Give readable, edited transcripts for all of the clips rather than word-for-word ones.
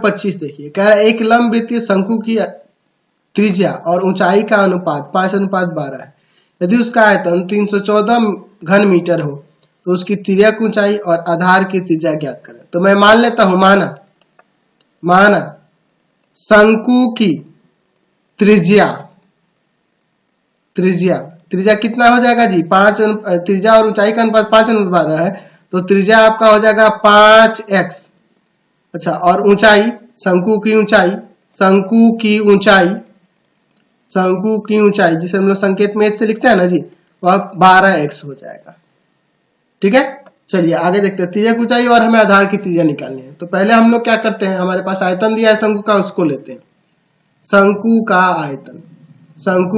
25 देखिए, कह रहा है एक लंब वृत्तीय शंकु की त्रिज्या और ऊंचाई का अनुपात 5:12 है। यदि उसका आयतन 314 घन मीटर हो तो उसकी तिर्यक ऊंचाई और आधार की त्रिज्या ज्ञात करें। तो मैं मान लेता हूं, माना शंकु की त्रिज्या कितना हो जाएगा जी, 5, त्रिज्या और ऊंचाई का अनुपात 5:12 है, तो त्रिज्या आपका हो जाएगा 5x। अच्छा, और ऊंचाई, शंकु की ऊंचाई जिसे हम लोग संकेत में h से लिखते हैं ना जी, वह 12x हो जाएगा। ठीक है, चलिए आगे देखते हैं तिर्यक ऊंचाई और हमें आधार की त्रिज्या निकालनी है। तो पहले हम लोग क्या करते हैं, हमारे पास आयतन दिया है शंकु का, उसको लेते हैं। शंकु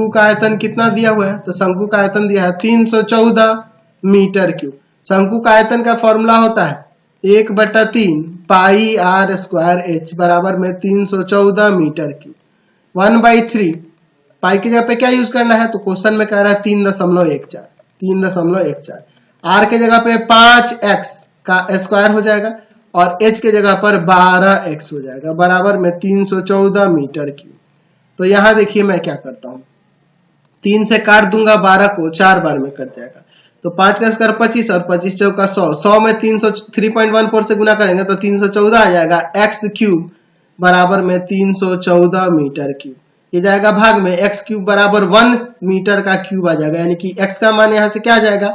का आयतन कितना दिया हुआ है, तो शंकु का आयतन दिया है 314 मीटर क्यूब। शंकु का आयतन का फॉर्मूला होता है 1/3 पाई r स्क्वायर h बराबर में 314 मीटर क्यूब। 1/3 पाई की जगह पे क्या यूज करना है, तो क्वेश्चन में कह रहा है 3.14 r के जगह पे 5x का स्क्वायर हो जाएगा और h के जगह पर 12x हो जाएगा बराबर में 314 मीटर क्यूब। तो यहां देखिए मैं क्या करता हूं, 3 से काट दूंगा 12 को, 4 बार में कट जाएगा। तो 5 का स्क्वायर 25 और 25 चौका 100 में 303.14 से गुना करेंगे तो 314 आ जाएगा x क्यूब बराबर में 314 मीटर क्यूब। ये जाएगा भाग में, x क्यूब बराबर 1 मीटर का क्यूब आ जाएगा, यानी कि x का मान यहाँ से क्या आ जाएगा,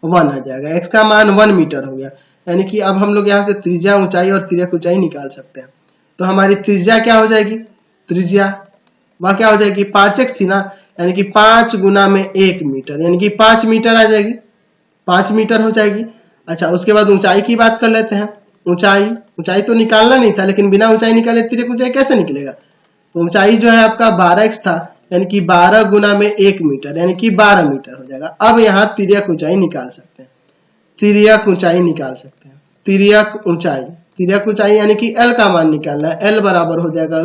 1 आ जाएगा। x का मान 1 मीटर हो गया, यानी कि अब हम लोग यहाँ से त्रिज्या ऊंचाई और तिर्यक ऊंचाई निकाल सकते हैं। तो हमारी त्रिज्या क्या हो जाएगी, वह क्या हो जाएगी, 5x थी ना, यानी कि 5 गुना में 1 मीटर, यानी कि 5 मीटर आ जाएगी, 5 मीटर हो जाएगी। अच्छा, उसके बाद ऊंचाई की बात कर लेते हैं। ऊंचाई तो निकालना नहीं था, लेकिन बिना ऊंचाई निकाले तिर्यक ऊंचाई कैसे निकलेगा। तो ऊंचाई जो है आपका 12x था, यानी कि 12 गुना में 1 मीटर, यानी कि 12 मीटर हो जाएगा। अब यहाँ तिर्यक ऊंचाई निकाल सकते हैं, तिर्यक ऊंचाई यानी कि L का मान निकालना है। L बराबर हो जाएगा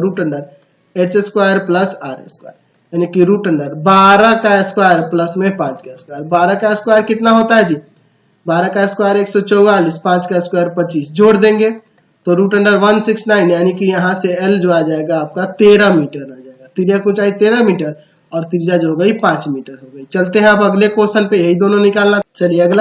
√h square plus r square, यानी कि √12 का स्क्वायर प्लस में 5 का स्क्वायर। 12 का स्क्वायर कितना होता है जी, 12 का स्क्वायर 144, 5 का स्क्वायर 25, जोड़ देंगे तो √169, यानी कि यहाँ से L जो आ जाएगा आपका 13 मीटर आ जाएगा। तिर्यक ऊंचाई 13 मीटर और त्रिज्या जो हो गई 5 मीटर हो गई। चलते हैं अब अगले क्वेश्चन पे, यही दोनों निकालना। चलिए अगला